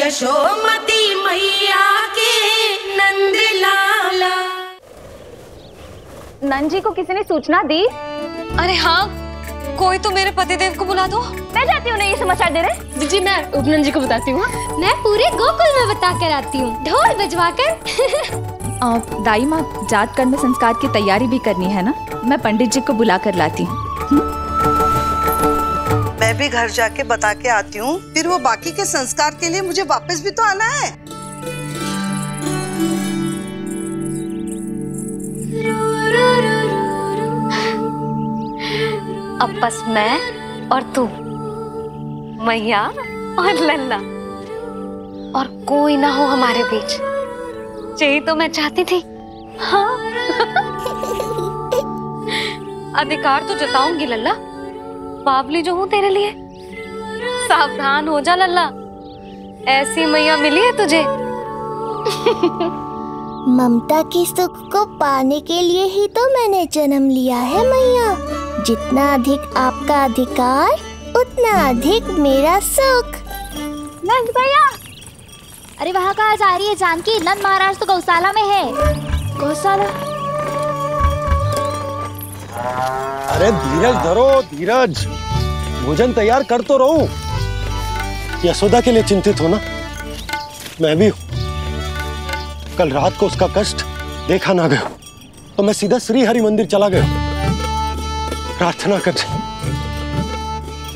यशोमती मैया के नंद लाला। नंद जी को किसी ने सूचना दी? अरे हाँ, कोई तो मेरे पतिदेव को बुला दो। मैं जाती हूँ, ये समाचार दे रहे। जी मैं उपनंद जी को बताती हूँ। मैं पूरे गोकुल में बता कर आती हूँ, ढोल बजवा कर। दाई माँ, जात कर्म संस्कार की तैयारी भी करनी है ना, मैं पंडित जी को बुला कर लाती हूँ। मैं भी घर जाके बता के आती हूँ, फिर वो बाकी के संस्कार के लिए मुझे वापस भी तो आना है। अब बस मैं और तू, मैया और लल्ला, और कोई ना हो हमारे बीच। यही तो मैं चाहती थी। हाँ। अधिकार तो जताऊंगी लल्ला, बावली जो हूँ तेरे लिए। सावधान हो जा लल्ला, ऐसी मैया मिली है तुझे। ममता की सुख को पाने के लिए ही तो मैंने जन्म लिया है मैया। जितना अधिक आपका अधिकार, उतना अधिक मेरा सुख। नंद भैया, अरे वहाँ कहाँ जा रही है जानकी? नंद महाराज तो गौशाला में है। गौशाला? अरे धीरज धरो, धीरज। भोजन तैयार कर तो रहो। यशोदा के लिए चिंतित हो ना? मैं भी हूँ। कल रात को उसका कष्ट देखा ना गया तो मैं सीधा श्री हरि मंदिर चला गया प्रार्थना करने।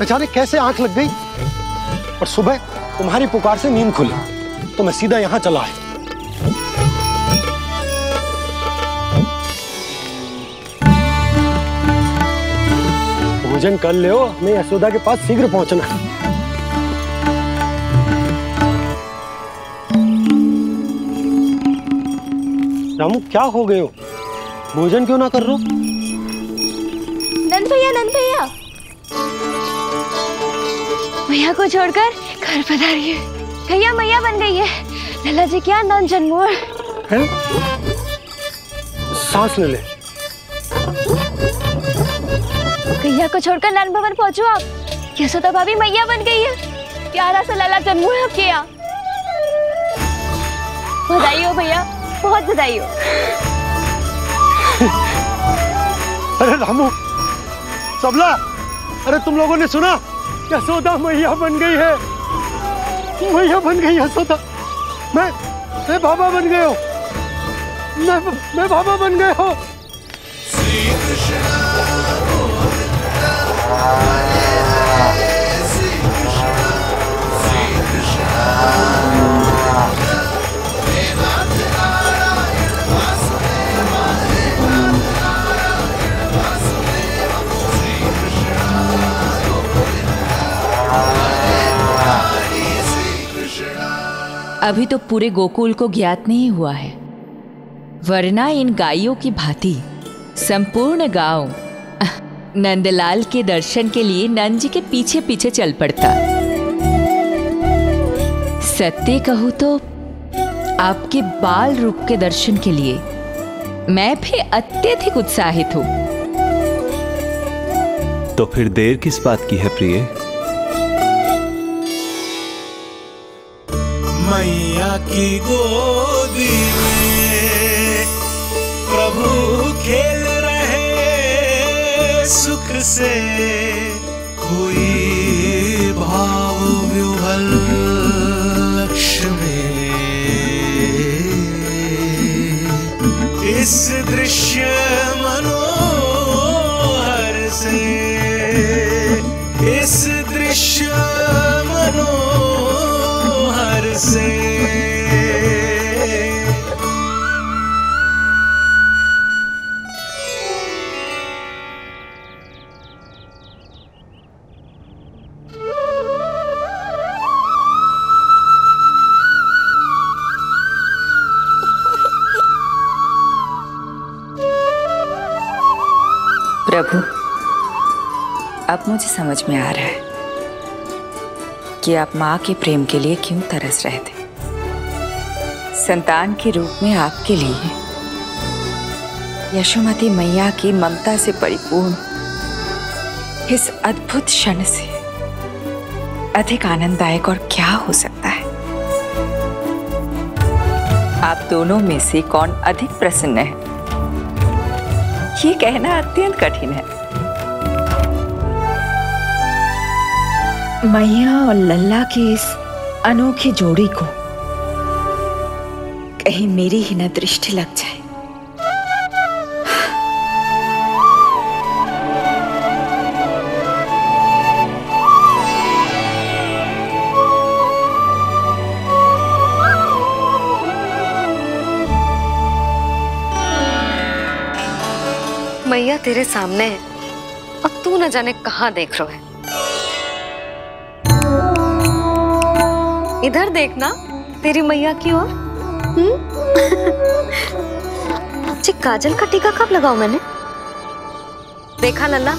अचानक कैसे आंख लग गई और सुबह तुम्हारी पुकार से नींद खुली तो मैं सीधा यहां चला आया। भोजन कर ले, हमें यशोदा के पास शीघ्र पहुंचना है। रामू, क्या हो गए हो? भोजन क्यों ना कर रहे हो? नंद भैया, नंद भैया, मैया को छोड़कर घर पधारी है। भैया मैया बन गई है। लल्ला जी क्या नंद जन्मोर है? सांस ले ले। भैया को छोड़कर नंद भवन पहुंचो आप। यशोदा भाभी मैया बन गई है। प्यारा सा लल्ला जन्मोर है आपके यहाँ। बधाई हो भैया, बहुत बधाई हो। अरे रामू, सबला, अरे तुम लोगों ने सुना? यशोदा मैया बन गई है। मैया बन गई यशोदा। मैं बाबा बन गया हूँ। मैं बाबा बन गया हूँ। अभी तो पूरे गोकुल को ज्ञात नहीं हुआ है, वरना इन गायों की भांति संपूर्ण गांव नंदलाल के दर्शन के लिए नंद जी के पीछे पीछे चल पड़ता। सत्य कहूं तो आपके बाल रूप के दर्शन के लिए मैं भी अत्यधिक उत्साहित हूं। तो फिर देर किस बात की है प्रिय? मैया की गोदी में प्रभु खेल रहे सुख से, कोई भाव व्यूहल लक्ष्य में। इस दृश्य मनोहर से, इस दृश्य मनोहर से। प्रभु, अब मुझे समझ में आ रहा है कि आप माँ के प्रेम के लिए क्यों तरस रहे थे। संतान के रूप में आपके लिए यशोमती मैया की ममता से परिपूर्ण इस अद्भुत क्षण से अधिक आनंददायक और क्या हो सकता है। आप दोनों में से कौन अधिक प्रसन्न है, ये कहना अत्यंत कठिन है। मैया और लल्ला की इस अनोखी जोड़ी को कहीं मेरी ही न दृष्टि लग जाए। मैया तेरे सामने है और तू न जाने कहाँ देख रहा है। इधर देखना तेरी मैया की ओर। जी काजल का टीका कब लगाऊं मैंने? देखा लल्ला,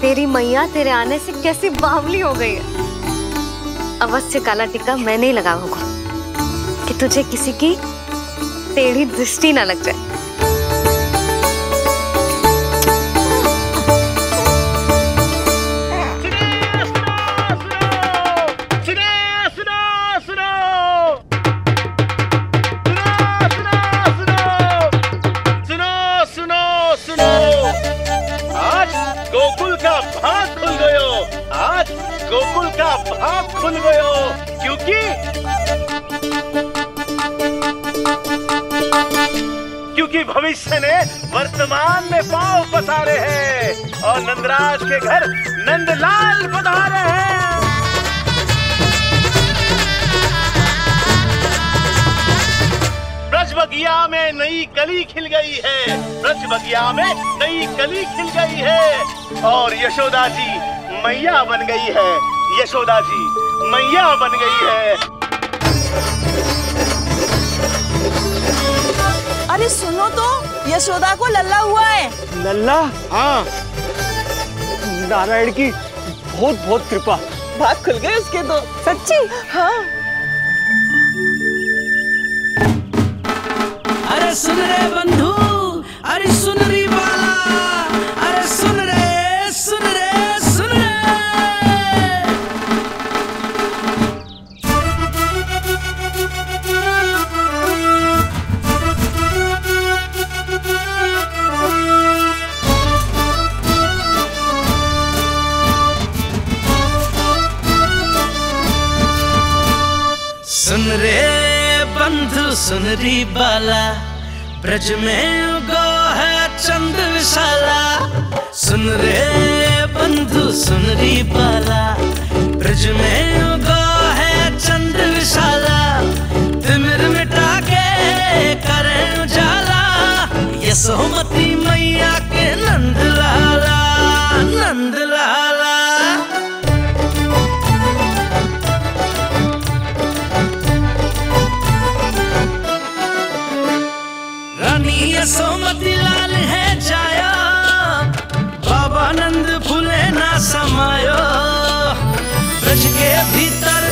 तेरी मैया तेरे आने से कैसी बावली हो गई है। अवश्य काला टीका मैंने ही लगाया होगा कि तुझे किसी की टेढ़ी दृष्टि ना लग जाए। गोकुल का भाग खुल गयो, आज गोकुल का भाग खुल गयो, क्योंकि भविष्य ने वर्तमान में पांव पसारे हैं और नंदराज के घर नंदलाल पधारे हैं। ब्रज बगिया में नई कली खिल गई है, ब्रज बगिया में नई कली खिल गई है और यशोदा जी मैया बन गई है, यशोदा जी मैया बन गई है। अरे सुनो तो, यशोदा को लल्ला हुआ है। लल्ला? हाँ, नारायण की बहुत बहुत कृपा। भाग खुल गए उसके तो। सच्ची? हाँ। अरे सुन रे बंधु, अरे सुन री बाला, अरे सुन रे, सुन रे, सुन रे। सुन रे बंधु, सुन री बाला, ब्रज में उगो है चंद विशाला। सुन रे बंधु, सुन री बाला, ब्रज में उगो है चंद विशाला। तिमिर मिटा के करे उजाला, यशोमती मैया के नंद लाला, नंद लाला। यशोमती लाल है जाया, बाबा नंद फूले ना समायो। ब्रज के भीतर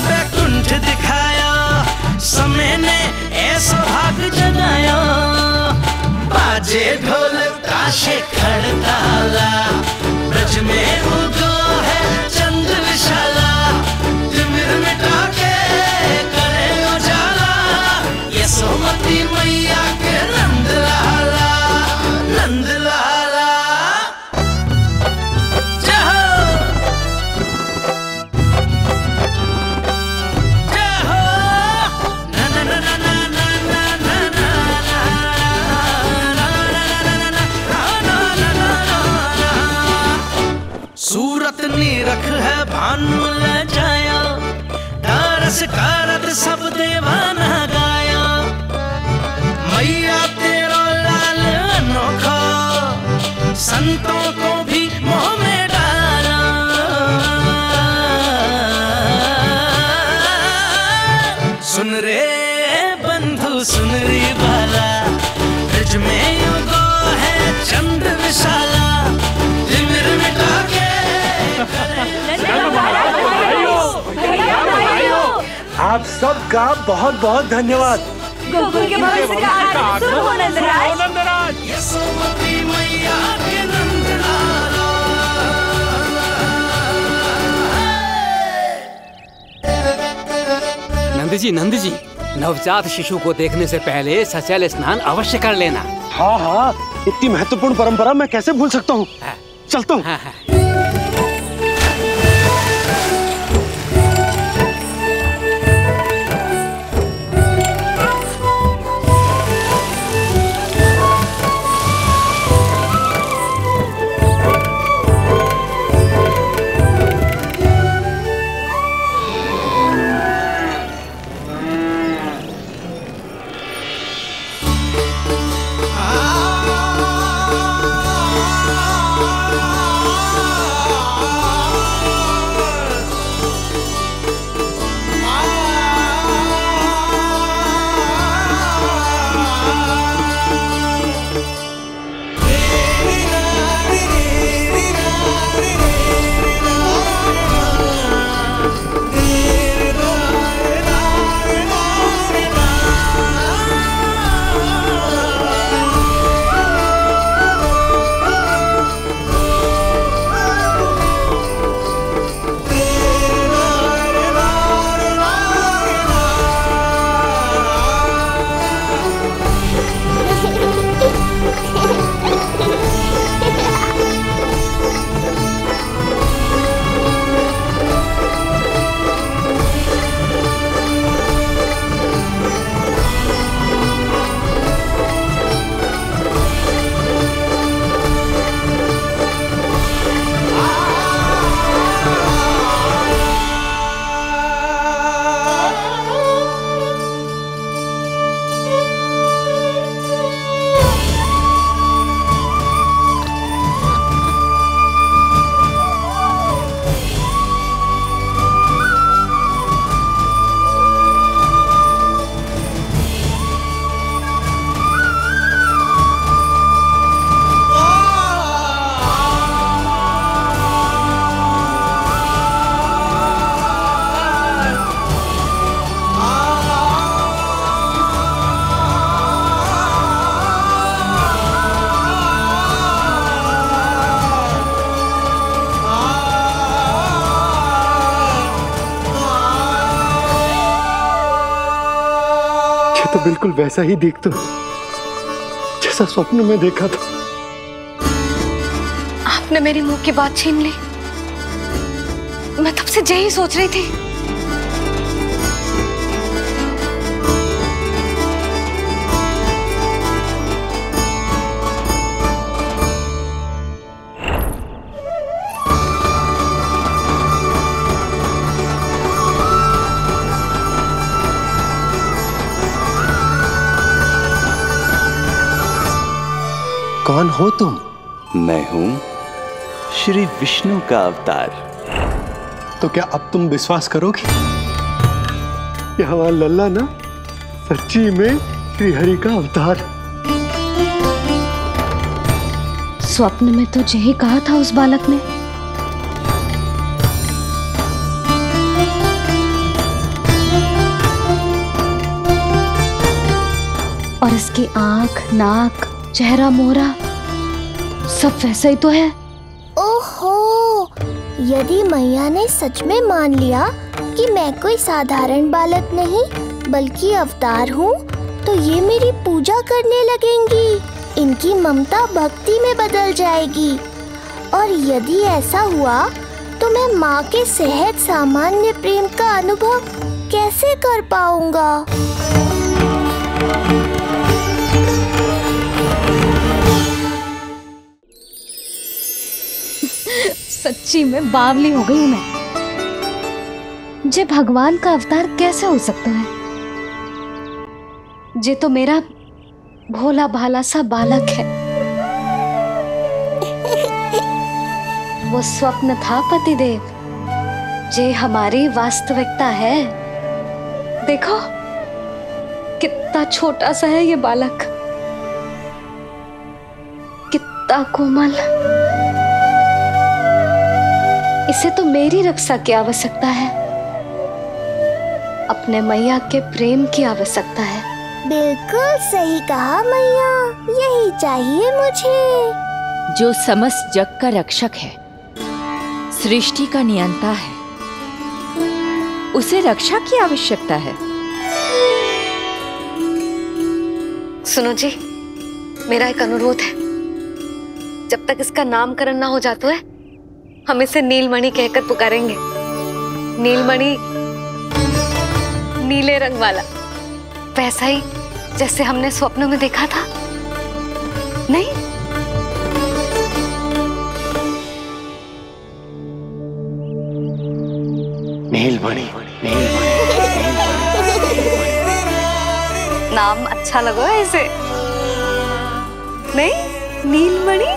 बैकुंठ दिखाया, समय ने ऐसा भाग जगाया। बाजे ढोल ताशे खड़ताला, ब्रज में उगो है चंद विशाला। तिमिर मिटा के करे उजाला, यशोमती मैया के नंद लाला, नंद लाला। जय हो, जय हो। ना ना ना ना ना ना ना ना ना ना ना ना। सूरत निरख है भानु ले जाया, दारस कारत सब देवाना गाया। मैया तेरा लाल अनोखा, संतों को भी मोह में डाला। सुन रे बंधु, सुन री बाला, ब्रज में उगो है चंद विशाला। तिमिर मिटा के आप सबका बहुत बहुत धन्यवाद। गोकुल के भविष्य का आगमन हो नंदराज। यशोमती मैया के नंद लाला। नंद जी, नवजात शिशु को देखने से पहले सचैल स्नान अवश्य कर लेना। हाँ हाँ, इतनी महत्वपूर्ण परंपरा मैं कैसे भूल सकता हूँ। चलता हूँ। तो बिल्कुल वैसा ही दिखता जैसा स्वप्न में देखा था। आपने मेरी मुंह की बात छीन ली। मैं तब से यही सोच रही थी। कौन हो तुम? मैं हूं श्री विष्णु का अवतार। तो क्या अब तुम विश्वास करोगे कि हमारा लल्ला ना सच्ची में श्री हरि का अवतार? स्वप्न में तो यही कहा था उस बालक ने। और इसकी आंख, नाक, चेहरा, मोहरा सब वैसा ही तो है। ओहो, यदि मैया ने सच में मान लिया कि मैं कोई साधारण बालक नहीं बल्कि अवतार हूँ, तो ये मेरी पूजा करने लगेंगी। इनकी ममता भक्ति में बदल जाएगी। और यदि ऐसा हुआ तो मैं माँ के सहज सामान्य प्रेम का अनुभव कैसे कर पाऊंगा? सच्ची में बावली हो गई हूँ मैं। जे भगवान का अवतार कैसे हो सकता है? जे तो मेरा भोला भाला सा बालक है। वो स्वप्न था पतिदेव, जे हमारी वास्तविकता है। देखो कितना छोटा सा है ये बालक, कितना कोमल। इसे तो मेरी रक्षा की आवश्यकता है, अपने मैया के प्रेम की आवश्यकता है। बिल्कुल सही कहा मैया, यही चाहिए मुझे। जो समस्त जग का रक्षक है, सृष्टि का नियंता है, उसे रक्षा की आवश्यकता है। सुनो जी, मेरा एक अनुरोध है, जब तक इसका नामकरण ना हो जाता है हम इसे नीलमणि कहकर पुकारेंगे। नीलमणि, नीले रंग वाला, वैसा ही जैसे हमने स्वप्नों में देखा था, नहीं? नीलमणि, नाम अच्छा लगा है इसे, नहीं? नीलमणि।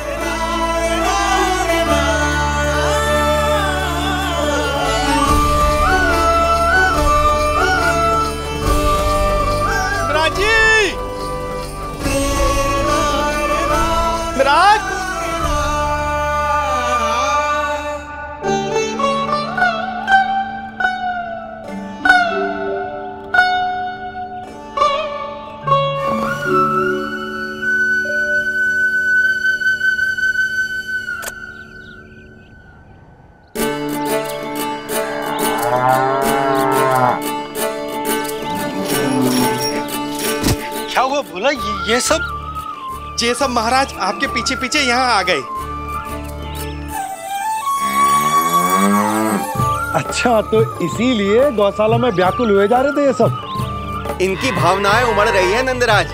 क्या हुआ बोला? ये सब महाराज आपके पीछे पीछे यहाँ आ गए। अच्छा, तो इसीलिए गौशाला में व्याकुल हुए जा रहे थे ये सब? इनकी भावनाएं उमड़ रही है नंदराज।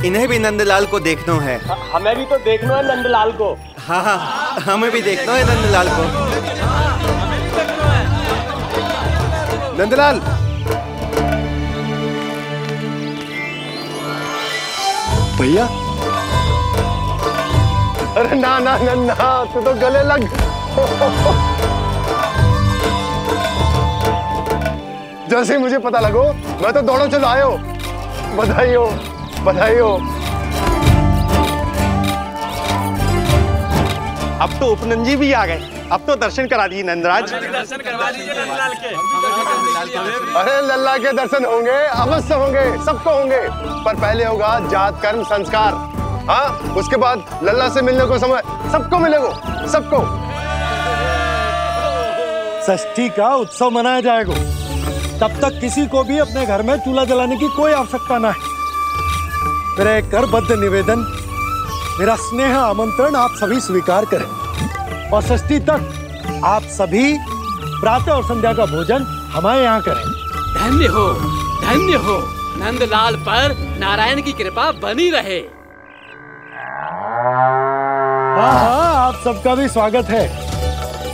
इन्हें भी नंदलाल को देखना है। हमें भी तो देखना है नंदलाल को। हाँ हाँ, हमें भी देखना है नंदलाल को। नंदलाल, भैया। अरे ना ना ना ना, तू तो गले लग। जैसे ही मुझे पता लगो मैं तो दौड़ो चलो आयो। बधाई हो, बधाई हो। अब तो उपनंजी भी आ गए। अब तो दर्शन करा दिए नंदराज। दर्शन करवा दीजिए नंदलाल के। अरे लल्ला के दर्शन होंगे, अवश्य होंगे, सबको होंगे। पर पहले होगा जात कर्म संस्कार। हाँ, उसके बाद लल्ला से मिलने को समय सबको मिलेगा, सबको। षष्ठी का उत्सव मनाया जाएगा। तब तक किसी को भी अपने घर में चूल्हा जलाने की कोई आवश्यकता ना है। मेरा एक करबद्ध निवेदन, मेरा स्नेह आमंत्रण आप सभी स्वीकार करें और षष्ठी तक आप सभी प्रातः और संध्या का भोजन हमारे यहाँ करें। धन्य हो, धन्य हो। नंदलाल पर नारायण की कृपा बनी रहे। हाँ हाँ, आप सबका भी स्वागत है।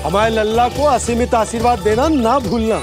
हमारे लल्ला को असीमित आशीर्वाद देना ना भूलना।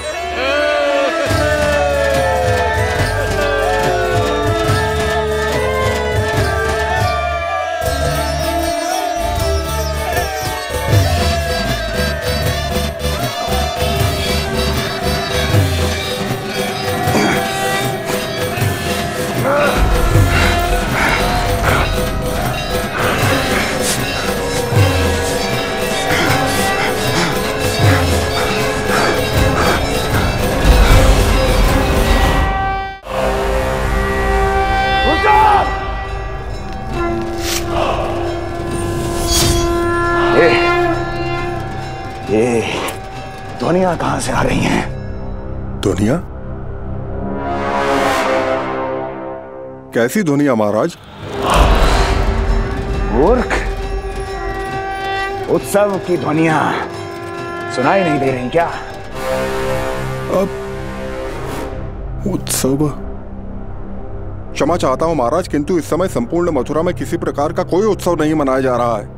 ये ध्वनियां कहां से आ रही हैं? ध्वनियां? कैसी ध्वनियां महाराज? मूर्ख, उत्सव की ध्वनियां सुनाई नहीं दे रही क्या? अब उत्सव? क्षमा चाहता हूं महाराज, किंतु इस समय संपूर्ण मथुरा में किसी प्रकार का कोई उत्सव नहीं मनाया जा रहा है।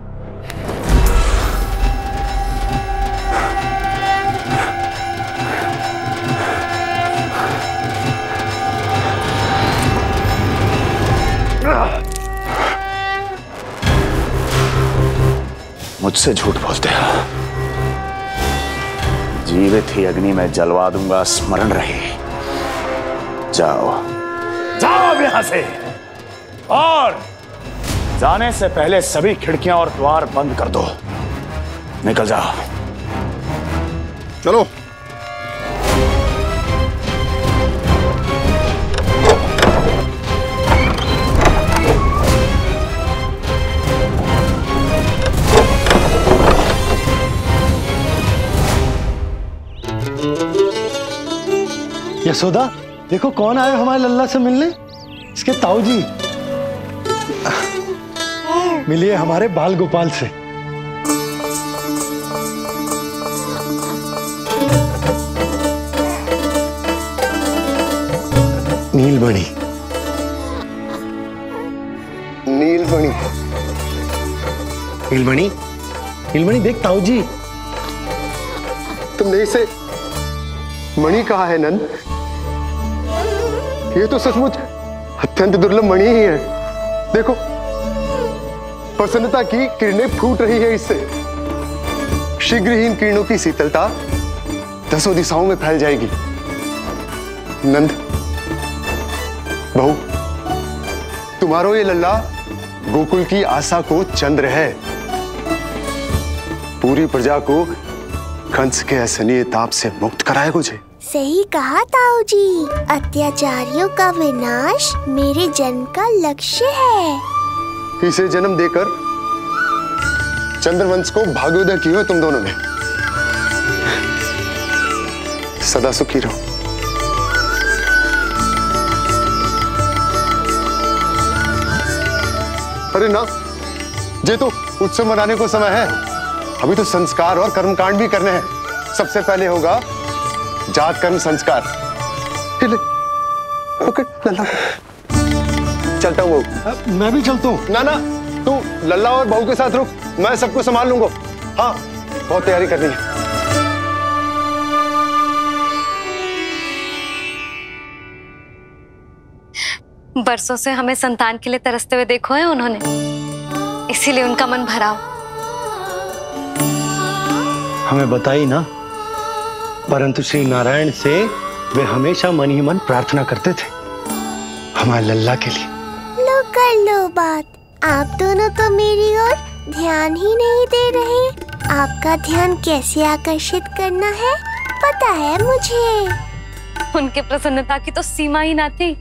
मुझसे झूठ बोलते हो। जीवित ही अग्नि में जलवा दूंगा, स्मरण रहे। जाओ जाओ अब यहां से, और जाने से पहले सभी खिड़कियां और द्वार बंद कर दो। निकल जाओ। चलो। यशोदा, देखो कौन आए हमारे लल्ला से मिलने। इसके ताऊ जी। मिलिए हमारे बाल गोपाल से। नीलमणि, नीलमणि, नीलमणि, नीलमणि देख ताऊ जी। तुमने इसे मणि कहा है नंद? ये तो सचमुच अत्यंत दुर्लभ मणि ही है। देखो, प्रसन्नता की किरणें फूट रही है इससे। शीघ्र ही इन किरणों की शीतलता दसों दिशाओं में फैल जाएगी। नंद, बहू, तुम्हारो ये लल्ला गोकुल की आशा को चंद्र है। पूरी प्रजा को कंस के असहनीय ताप से मुक्त कराएगा मुझे। सही कहा ताऊ जी, अत्याचारियों का विनाश मेरे जन्म का लक्ष्य है। इसे जन्म देकर चंद्रवंश को भाग्योदय किए हो तुम दोनों ने। सदा सुखी रहो। अरे ना, ये तो उत्सव मनाने को समय है। अभी तो संस्कार और कर्मकांड भी करने हैं। सबसे पहले होगा जात कर्म संस्कार। लल्ला, चलता हूँ। मैं भी चलता हूँ। ना ना, तू लल्ला और बहू के साथ रुक, मैं सबको संभाल लूंगा। हाँ, बहुत तैयारी करनी है। बरसों से हमें संतान के लिए तरसते हुए देखो है उन्होंने, इसीलिए उनका मन भरा हो। हमें बताई ना, परंतु श्री नारायण से वे हमेशा मन ही मन प्रार्थना करते थे हमारे लल्ला के लिए। लो कर लो बात। आप दोनों तो मेरी ओर ध्यान ही नहीं दे रहे। आपका ध्यान कैसे आकर्षित करना है पता है मुझे। उनके प्रसन्नता की तो सीमा ही ना थी।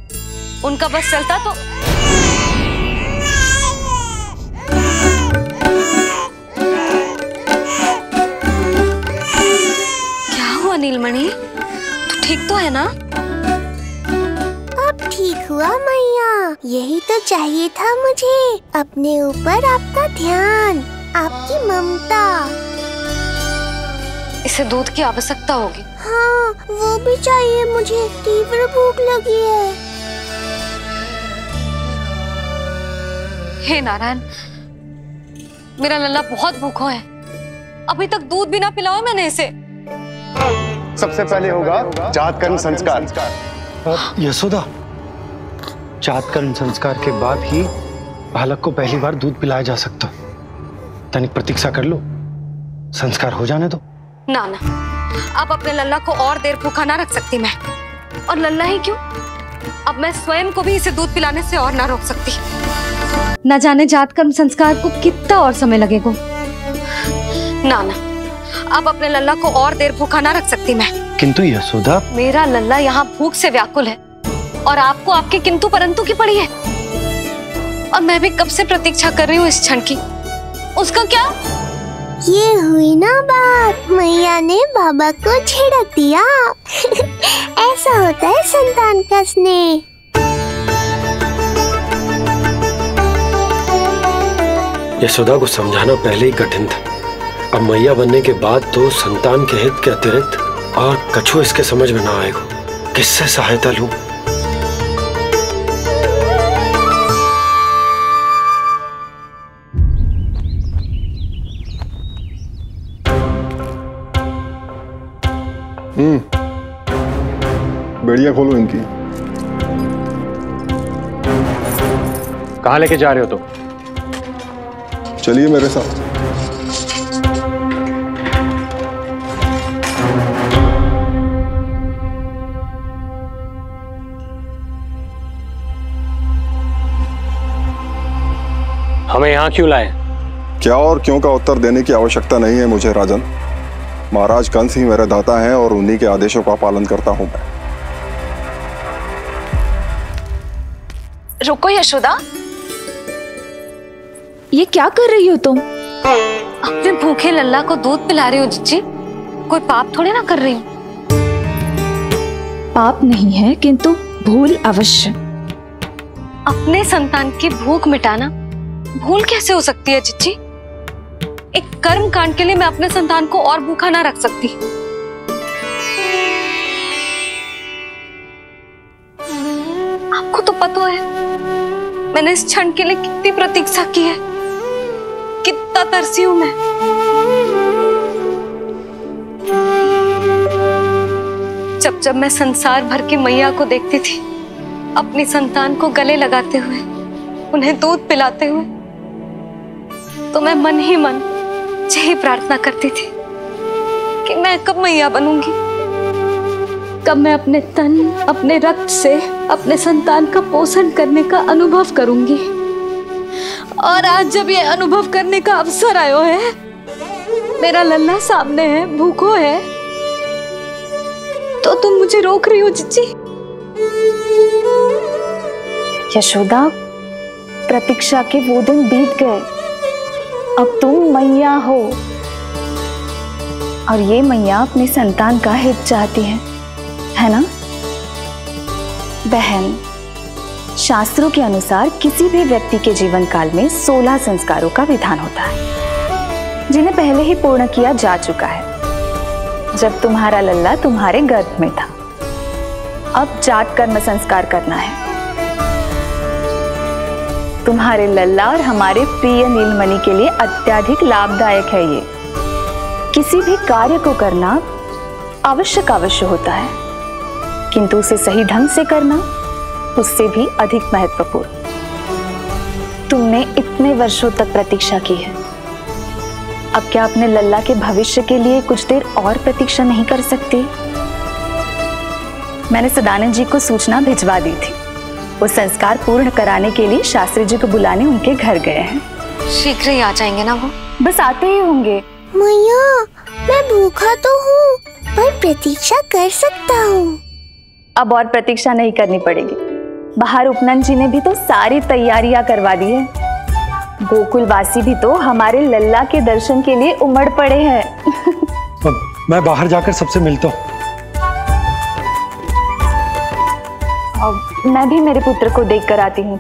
उनका बस चलता तो क्या हुआ नीलमणि, तू ठीक तो है ना? अब ठीक हुआ मैया, यही तो चाहिए था मुझे। अपने ऊपर आपका ध्यान, आपकी ममता। इसे दूध की आवश्यकता होगी। हाँ, वो भी चाहिए मुझे। तीव्र भूख लगी है। हे नारायण, मेरा लल्ला बहुत भूखा है। अभी तक दूध भी ना पिलाओ मैंने इसे। सबसे पहले होगा जात कर्म संस्कार। यशोदा, जात कर्म संस्कार के बाद ही बालक को पहली बार दूध पिलाया जा सकता। तनिक प्रतीक्षा कर लो, संस्कार हो जाने दो। ना ना, अब अपने लल्ला को और देर भूखा ना रख सकती मैं। और लल्ला ही क्यों, अब मैं स्वयं को भी इसे दूध पिलाने से और ना रोक सकती। न जाने जात कर्म संस्कार को कितना और समय लगेगा। ना ना, अब अपने लल्ला को और देर भूखा ना रख सकती मैं। किंतु यशोदा, मेरा लल्ला यहाँ भूख से व्याकुल है और आपको आपके किंतु परंतु की पड़ी है। और मैं भी कब से प्रतीक्षा कर रही हूँ इस क्षण की। उसका क्या? ये हुई ना बात, मैया ने बाबा को झिड़क दिया। ऐसा होता है संतान का स्नेह। यशोदा को समझाना पहले ही कठिन था। अब मैया बनने के बाद तो संतान के हित के अतिरिक्त और कछु इसके समझ में ना आएगा। किससे सहायता लूं? बेड़ियां खोलो इनकी। कहाँ लेके जा रहे हो तुम? चलिए मेरे साथ। हमें यहाँ क्यों लाए? क्या और क्यों का उत्तर देने की आवश्यकता नहीं है मुझे राजन। महाराज कंस ही मेरे दाता हैं और उन्हीं के आदेशों का पालन करता हूं मैं। रुको यशोदा, ये क्या कर रही हो तुम? अपने भूखे लल्ला को दूध पिला रही हो जिज्जी। कोई पाप थोड़ी ना कर रही हूँ। पाप नहीं है, किंतु भूल अवश्य। अपने संतान की भूख मिटाना भूल कैसे हो सकती है चिच्ची? एक कर्म कांड के लिए मैं अपने संतान को और भूखा ना रख सकती। आपको तो पता है मैंने इस क्षण के लिए कितनी प्रतीक्षा की है, कितना तरसी हूं मैं। जब जब मैं संसार भर की मैया को देखती थी अपनी संतान को गले लगाते हुए, उन्हें दूध पिलाते हुए, तो मैं मन ही मन यही प्रार्थना करती थी कि मैं कब मैया बनूंगी, कब मैं अपने तन अपने रक्त से अपने संतान का पोषण करने का अनुभव करूंगी। और आज जब ये अनुभव करने का अवसर आयो है, मेरा लल्ला सामने है, भूखो है, तो तुम मुझे रोक रही हो चिच्ची? यशोदा, प्रतीक्षा के वो दिन बीत गए, अब तुम मैया हो और ये मैया अपने संतान का हित चाहती है ना? बहन, शास्त्रों के अनुसार किसी भी व्यक्ति के जीवन काल में 16 संस्कारों का विधान होता है, जिन्हें पहले ही पूर्ण किया जा चुका है जब तुम्हारा लल्ला तुम्हारे गर्भ में था। अब जाट कर्म संस्कार करना है। तुम्हारे लल्ला और हमारे प्रिय नीलमणि के लिए अत्यधिक लाभदायक है ये। किसी भी कार्य को करना अवश्य होता है, किंतु उसे सही ढंग से करना उससे भी अधिक महत्वपूर्ण। तुमने इतने वर्षों तक प्रतीक्षा की है, अब क्या अपने लल्ला के भविष्य के लिए कुछ देर और प्रतीक्षा नहीं कर सकती? मैंने सदानंद जी को सूचना भिजवा दी थी, वो संस्कार पूर्ण कराने के लिए शास्त्री जी को बुलाने उनके घर गए हैं। शीघ्र ही आ जाएंगे ना वो? बस आते ही होंगे। मैया, मैं भूखा तो हूँ पर प्रतीक्षा कर सकता हूँ। अब और प्रतीक्षा नहीं करनी पड़ेगी। बाहर उपनंद जी ने भी तो सारी तैयारियां करवा दी है। गोकुलवासी भी तो हमारे लल्ला के दर्शन के लिए उमड़ पड़े हैं। मैं बाहर जाकर सबसे मिलता हूँ। मैं भी मेरे पुत्र को देख कर आती हूँ।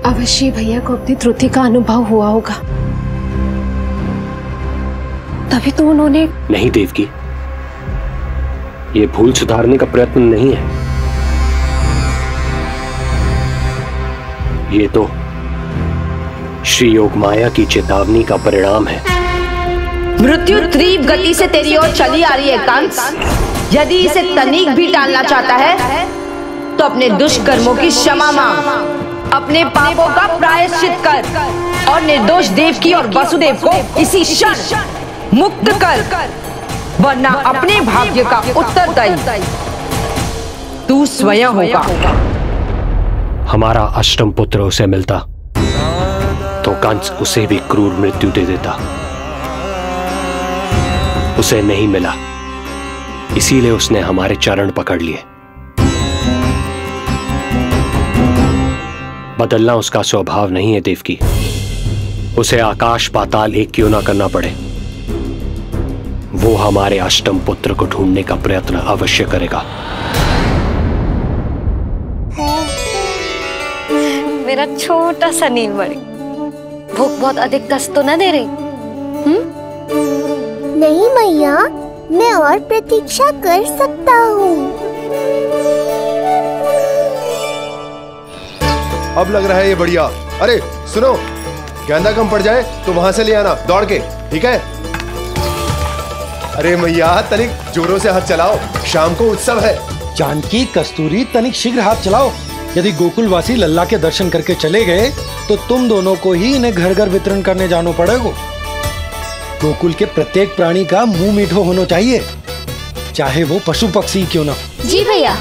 अवश्य भैया को अपनी त्रुटि का अनुभव हुआ होगा, तभी तो उन्होंने। नहीं देवकी, ये भूल सुधारने का प्रयत्न नहीं है, ये तो श्री योग माया की चेतावनी का परिणाम है। मृत्यु तीव्र गति से तेरी ओर चली आ रही है कंस। यदि इसे तनिक भी टालना चाहता है तो अपने दुष्कर्मों की क्षमा मांग, अपने पापों का प्रायश्चित कर और निर्दोष देवकी और वसुदेव को इसी क्षण मुक्त कर, वरना अपने भाग्य का उत्तरदायी तू स्वयं होगा। हमारा अष्टम पुत्र उसे मिलता तो कंस उसे भी क्रूर मृत्यु दे देता। उसे नहीं मिला, इसीलिए उसने हमारे चरण पकड़ लिए। बदलना उसका स्वभाव नहीं है देवकी। उसे आकाश पाताल एक क्यों ना करना पड़े, वो हमारे अष्टम पुत्र को ढूंढने का प्रयत्न अवश्य करेगा। मेरा छोटा सा नीलमणि, भूख बहुत अधिक कष्ट तो न दे रही? नहीं मैया, मैं और प्रतीक्षा कर सकता हूँ। अब लग रहा है ये बढ़िया। अरे सुनो, गेंदा कम पड़ जाए तो वहां से ले आना दौड़ के, ठीक है? अरे मैया, तनिक जोरों से हाथ चलाओ, शाम को उत्सव है। जानकी, कस्तूरी, तनिक शीघ्र हाथ चलाओ। यदि गोकुलवासी लल्ला के दर्शन करके चले गए तो तुम दोनों को ही इन्हें घर घर वितरण करने जाना पड़ेगा। गोकुल के प्रत्येक प्राणी का मुंह मीठो होना चाहिए, चाहे वो पशु पक्षी क्यों ना। जी भैया।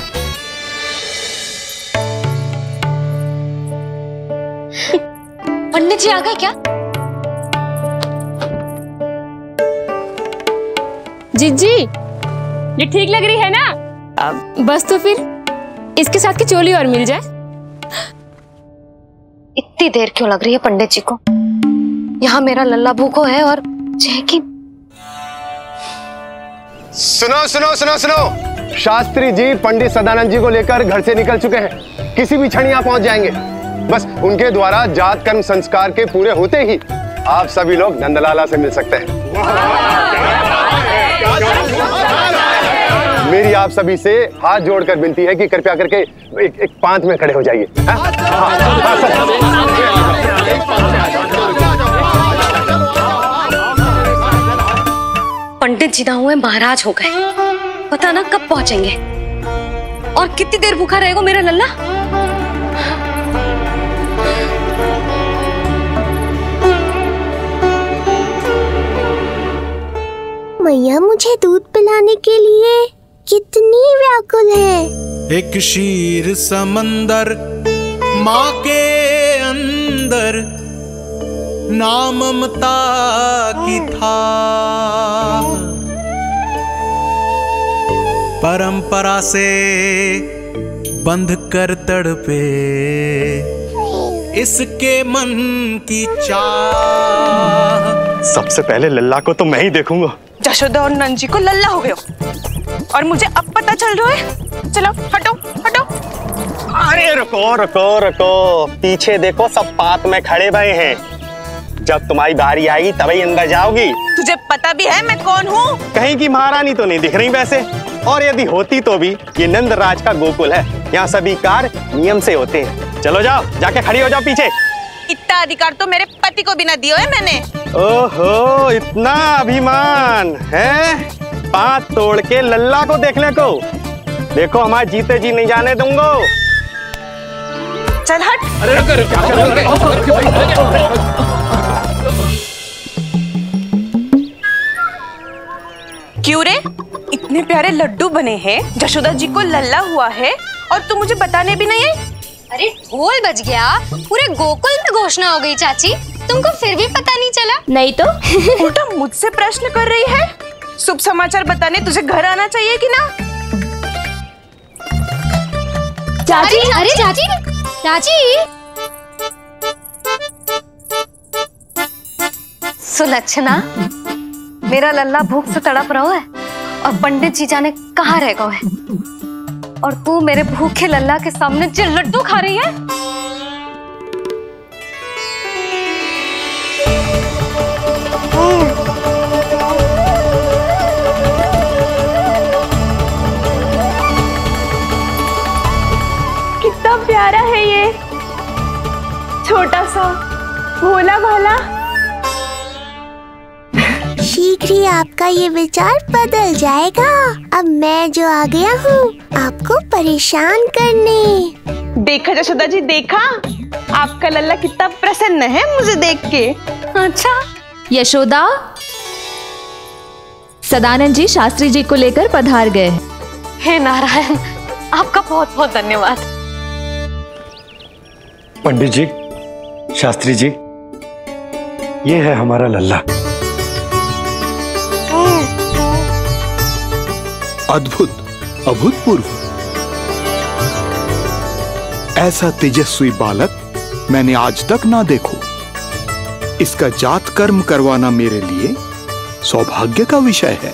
पंडित जी आ गए क्या? जीजी, ये ठीक लग रही है ना? बस तो फिर इसके साथ की चोली और मिल जाए। इतनी देर क्यों लग रही है पंडित जी को? यहाँ मेरा लल्ला भूखो है और जय की। सुनो सुनो सुनो सुनो, शास्त्री जी पंडित सदानंद जी को लेकर घर से निकल चुके हैं। किसी भी क्षण यहाँ पहुंच जाएंगे। बस उनके द्वारा जात कर्म संस्कार के पूरे होते ही आप सभी लोग नंदलाला से मिल सकते हैं। मेरी आप सभी से हाथ जोड़कर विनती है कि कृपया करके एक पांत में खड़े हो जाइए। पंडित जी ना हुए महाराज हो गए, पता ना कब पहुंचेंगे और कितनी देर भूखा रहेगा मेरा लल्ला। मैया मुझे दूध पिलाने के लिए कितनी व्याकुल है। एक शीर समंदर माँ के अंदर, नाम ममता की था, परंपरा से बंध कर तड़पे इसके मन की चाह। सबसे पहले लल्ला को तो मैं ही देखूंगा। जशोदा और नंद जी को लल्ला हो गयो और मुझे अब पता चल रहा है। चलो हटो हटो। अरे रुको रुको रुको, पीछे देखो सब पात में खड़े भये हैं। जब तुम्हारी बारी आएगी तभी अंदर जाओगी। तुझे पता भी है मैं कौन हूँ? कहीं की महारानी तो नहीं दिख रही वैसे, और यदि होती तो भी ये नंदराज का गोकुल है, यहाँ सभी कार्य नियम से होते हैं। चलो जाओ, जाके खड़ी हो जाओ पीछे। इतना अधिकार तो मेरे पति को भी ना दिया है मैंने। ओहो, इतना अभिमान है? पांव तोड़ के लल्ला को देखने को। देखो हमारे जीते जी नहीं जाने दूंगा। चल हट। अरे क्यों रे, इतने प्यारे लड्डू बने हैं, जशोदा जी को लल्ला हुआ है और तू मुझे बताने भी नहीं है। अरे ढोल बज गया, पूरे गोकुल में घोषणा हो गई चाची, तुमको फिर भी पता नहीं चला? नहीं तो उल्टा मुझसे प्रश्न कर रही है। शुभ समाचार बताने तुझे घर आना चाहिए कि ना? चाची, अरे चाची, चाची। सुलक्षणा, मेरा लल्ला भूख से तड़प रहा है और पंडित जी जाने कहाँ रह गए हैं, और तू मेरे भूखे लल्ला के सामने जो लड्डू खा रही है। कितना प्यारा है ये, छोटा सा भोला भाला। शीघ्र ही आपका ये विचार बदल जाएगा। अब मैं जो आ गया हूँ आपको परेशान करने। देखा जशोदा जी, देखा आपका लल्ला कितना प्रसन्न है मुझे देख के। अच्छा यशोदा, सदानंद जी शास्त्री जी को लेकर पधार गए। हे नारायण, आपका बहुत बहुत धन्यवाद। पंडित जी, शास्त्री जी, ये है हमारा लल्ला। अद्भुत, अभूतपूर्व। ऐसा तेजस्वी बालक मैंने आज तक ना देखो। इसका जात कर्म करवाना मेरे लिए सौभाग्य का विषय है।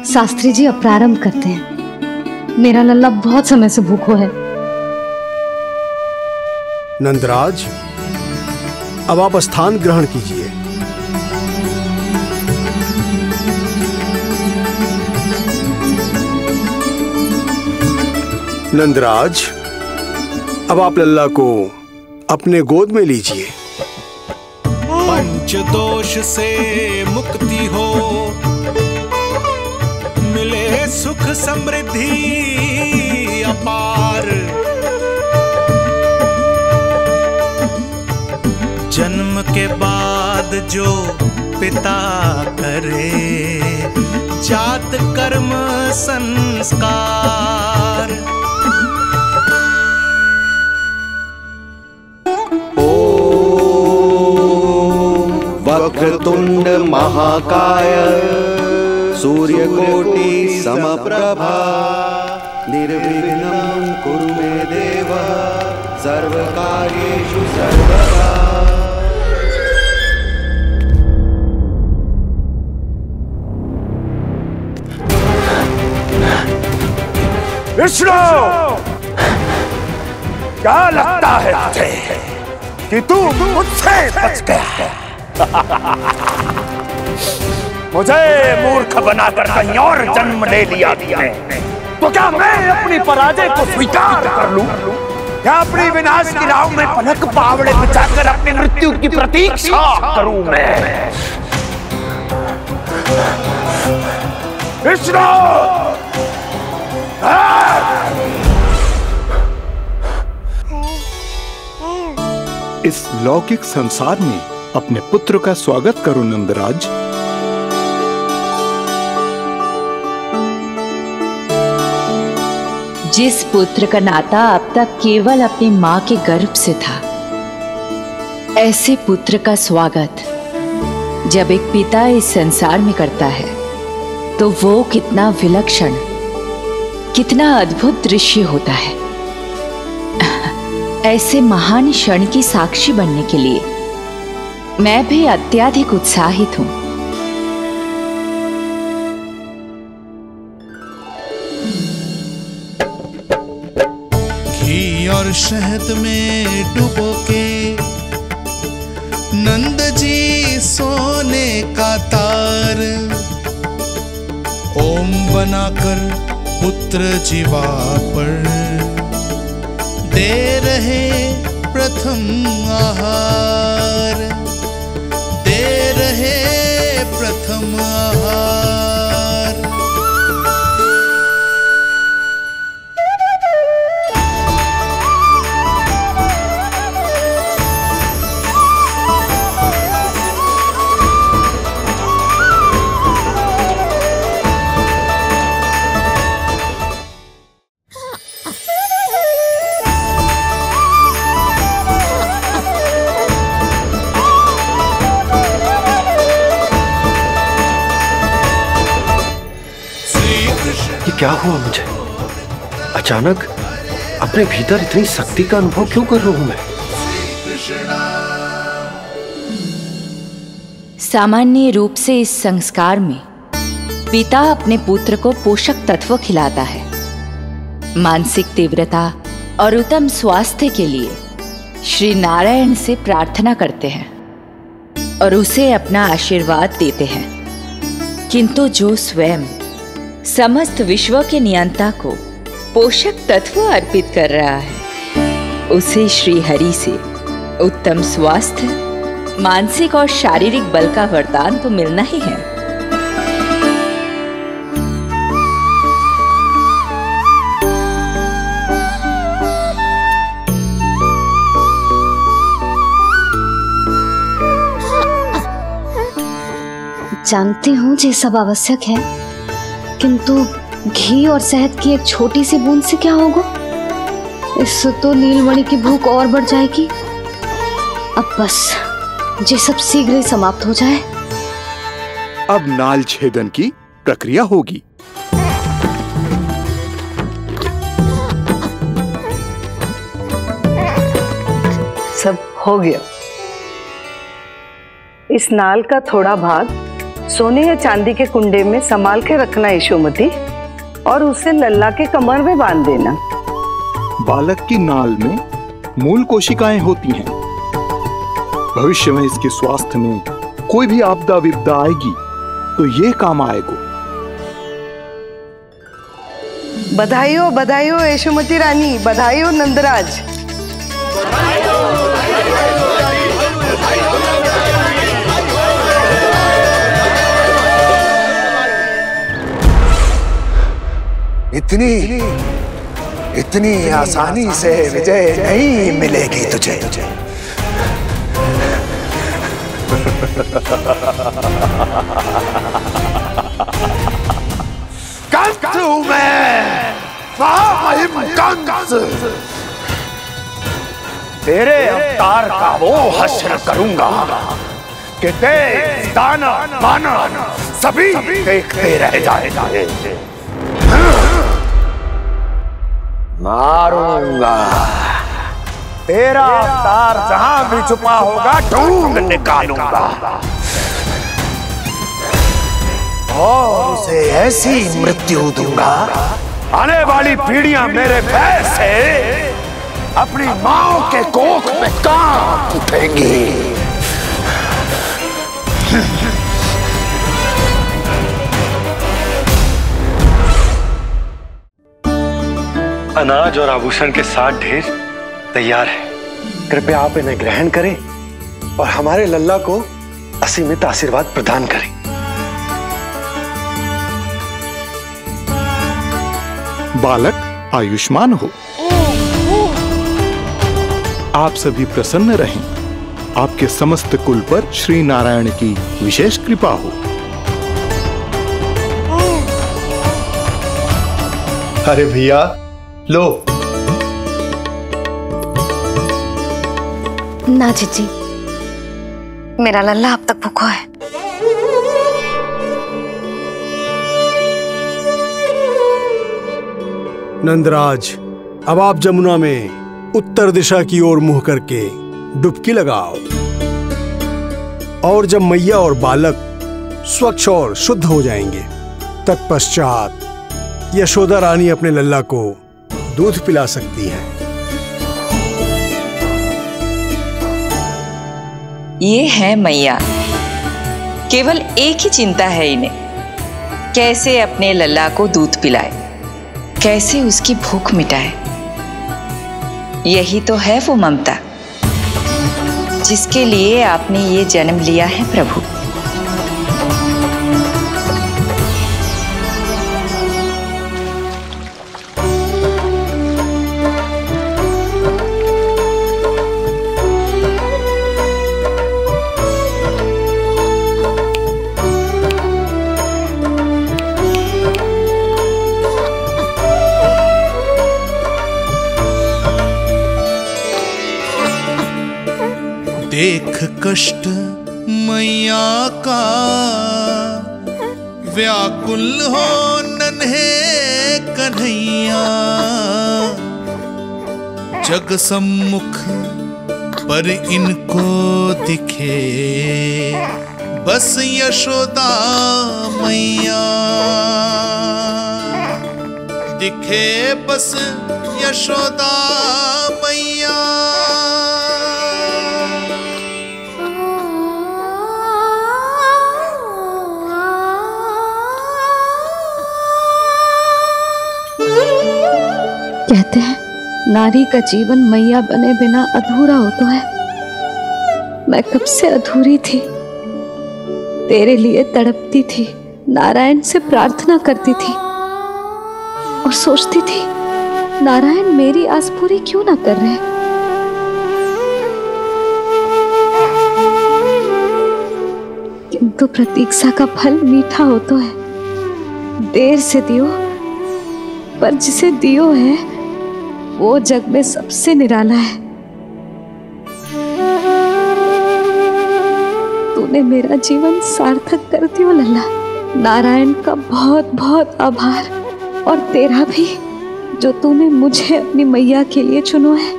शास्त्री जी अब प्रारंभ करते हैं। मेरा लल्ला बहुत समय से भूखो है। नंदराज, अब आप स्थान ग्रहण कीजिए। नंदराज, अब आप लल्ला को अपने गोद में लीजिए। पंच दोष से मुक्ति हो, मिले सुख समृद्धि अपार। जन्म के बाद जो पिता करे, जात कर्म संस्कार। वक्रतुंड महाकाय, सूर्यकोटि समप्रभा, निर्विघ्नं कुरु मे देव। सर्वकार्येषु सर्वदा। विष्णु, क्या लगता है तुझे कि तू मुझसे बच गया? मुझे मूर्ख बनाकर कहीं और जन्म ले लिया तुमने, तो क्या मैं अपनी पराजय को स्वीकार कर लूं? क्या अपनी विनाश की राह में पलक पावड़े बिछाकर अपनी मृत्यु की प्रतीक्षा करूं मैं? विष्णु, इस लौकिक संसार में अपने पुत्र का स्वागत करो नंदराज। जिस पुत्र का नाता अब तक केवल अपनी मां के गर्भ से था, ऐसे पुत्र का स्वागत जब एक पिता इस संसार में करता है तो वो कितना विलक्षण, कितना अद्भुत दृश्य होता है। ऐसे महान क्षण की साक्षी बनने के लिए मैं भी अत्यधिक उत्साहित हूं। घी और शहद में डुबो के नंद जी सोने का तार ओम बनाकर पुत्र जीवा पर दे रहे प्रथम आहार, दे रहे प्रथम आहार। क्या हुआ मुझे? अचानक अपने भीतर इतनी शक्ति का अनुभव क्यों कर रहा हूं मैं? सामान्य रूप से इस संस्कार में पिता अपने पुत्र को पोषक तत्व खिलाता है। मानसिक तीव्रता और उत्तम स्वास्थ्य के लिए श्री नारायण से प्रार्थना करते हैं और उसे अपना आशीर्वाद देते हैं। किंतु जो स्वयं समस्त विश्व के नियंता को पोषक तत्व अर्पित कर रहा है, उसे श्री हरि से उत्तम स्वास्थ्य, मानसिक और शारीरिक बल का वरदान तो मिलना ही है। जानती हूँ ये सब आवश्यक है, किंतु घी और शहद की एक छोटी सी बूंद से क्या होगा? इससे तो नीलमणि की भूख और बढ़ जाएगी। अब बस ये सब शीघ्र ही समाप्त हो जाए। अब नाल छेदन की प्रक्रिया होगी। सब हो गया। इस नाल का थोड़ा भाग सोने या चांदी के कुंडे में संभाल के रखना यशोमती, और उसे लल्ला के कमर में बांध देना। बालक की नाल में मूल कोशिकाएं होती हैं। भविष्य में इसके स्वास्थ्य में कोई भी आपदा विपदा आएगी तो ये काम आएगा। बधाई हो यशोमती रानी, बधाई हो नंदराज। इतनी आसानी से विजय नहीं मिलेगी तुझे। कंस हूं मैं, कंस। तेरे अवतार का वो हश्र करूंगा कि तेज, दानव, मानव सभी देखते रह जाएंगे। मारूंगा तेरा अवतार जहां भी छुपा होगा ढूंढ निकालूंगा और उसे ऐसी मृत्यु दूंगा, आने वाली पीढ़ियां मेरे भय से अपनी मां के कोख में कांप उठेंगी। अनाज और आभूषण के साथ ढेर तैयार है। कृपया आप इन्हें ग्रहण करें और हमारे लल्ला को असीमित आशीर्वाद प्रदान करें। बालक आयुष्मान हो, आप सभी प्रसन्न रहें, आपके समस्त कुल पर श्री नारायण की विशेष कृपा हो। अरे भैया लो। ना जीजी, मेरा लल्ला अब तक भूखा है। नंदराज, अब आप जमुना में उत्तर दिशा की ओर मुंह करके डुबकी लगाओ और जब मैया और बालक स्वच्छ और शुद्ध हो जाएंगे तत्पश्चात यशोदा रानी अपने लल्ला को दूध पिला सकती है। ये है मैया, केवल एक ही चिंता है इन्हें, कैसे अपने लल्ला को दूध पिलाए, कैसे उसकी भूख मिटाए। यही तो है वो ममता जिसके लिए आपने ये जन्म लिया है प्रभु। देख कष्ट मैया का व्याकुल हो नन्हे कन्हैया, जग सम्मुख पर इनको दिखे बस यशोदा मैया, दिखे बस यशोदा मैया। कहते हैं नारी का जीवन मैया बने बिना अधूरा होता है। मैं कब से अधूरी थी, तेरे लिए तड़पती थी, नारायण से प्रार्थना करती थी और सोचती थी नारायण मेरी आस पूरी क्यों ना कर रहे। किंतु प्रतीक्षा का फल मीठा होता है, देर से दियो पर जिसे दियो है वो जग में सबसे निराला है। तूने मेरा जीवन सार्थक कर दियो लल्ला। नारायण का बहुत बहुत आभार, और तेरा भी जो तूने मुझे अपनी मैया के लिए चुनो है।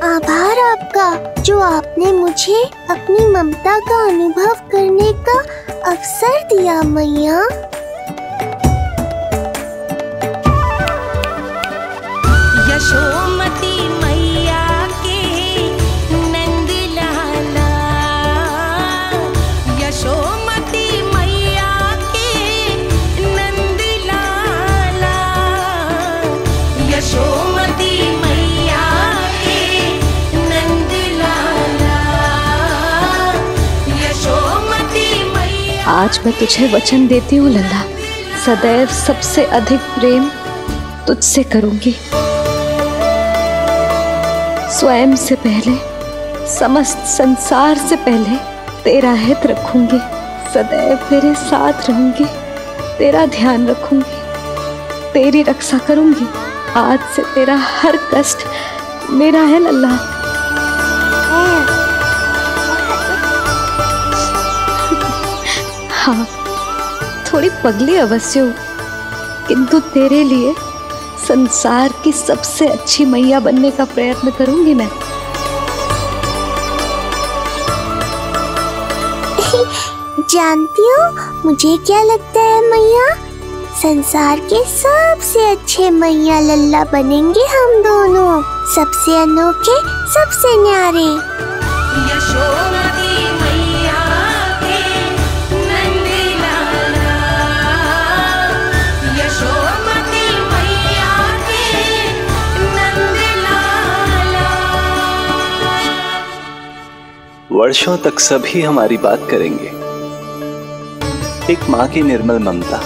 आभार आपका जो आपने मुझे अपनी ममता का अनुभव करने का अवसर दिया मैया। यशोमती मैया के नंद लाला, यशोमती मैया के नंद लाला, यशोमती मैया के नंद लाला, यशोमती मैया। आज मैं तुझे वचन देती हूँ लल्ला, सदैव सबसे अधिक प्रेम तुझसे करूंगी। स्वयं से पहले, समस्त संसार से पहले तेरा हित रखूंगी। सदैव तेरे साथ रहूंगी, तेरा ध्यान रखूंगी, तेरी रक्षा करूंगी। आज से तेरा हर कष्ट मेरा है लल्ला। हाँ, थोड़ी पगली अवश्य हूँ, किंतु तेरे लिए संसार की सबसे अच्छी मैया बनने का प्रयत्न करूंगी मैं। जानती हो मुझे क्या लगता है मैया, संसार के सबसे अच्छे मैया लल्ला बनेंगे हम दोनों, सबसे अनोखे, सबसे न्यारे। यशोमती मैया के नंद लाला, यशोमती मैया के नंद लाला। वर्षों तक सभी हमारी बात करेंगे। एक माँ की निर्मल ममता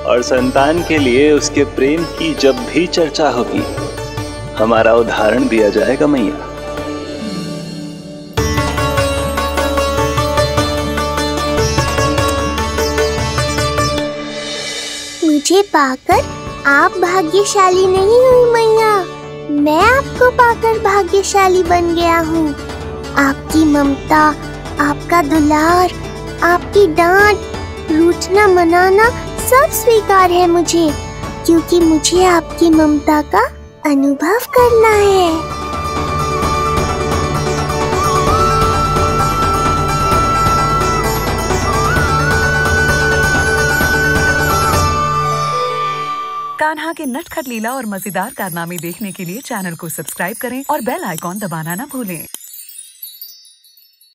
और संतान के लिए उसके प्रेम की जब भी चर्चा होगी, हमारा उदाहरण दिया जाएगा मैया। मुझे पाकर आप भाग्यशाली नहीं हुई मैया, मैं आपको पाकर भाग्यशाली बन गया हूँ। आपकी ममता, आपका दुलार, आपकी डांट, रूठना मनाना सब स्वीकार है मुझे, क्योंकि मुझे आपकी ममता का अनुभव करना है। कान्हा के नटखट लीला और मजेदार कारनामे देखने के लिए चैनल को सब्सक्राइब करें और बेल आइकॉन दबाना न भूलें।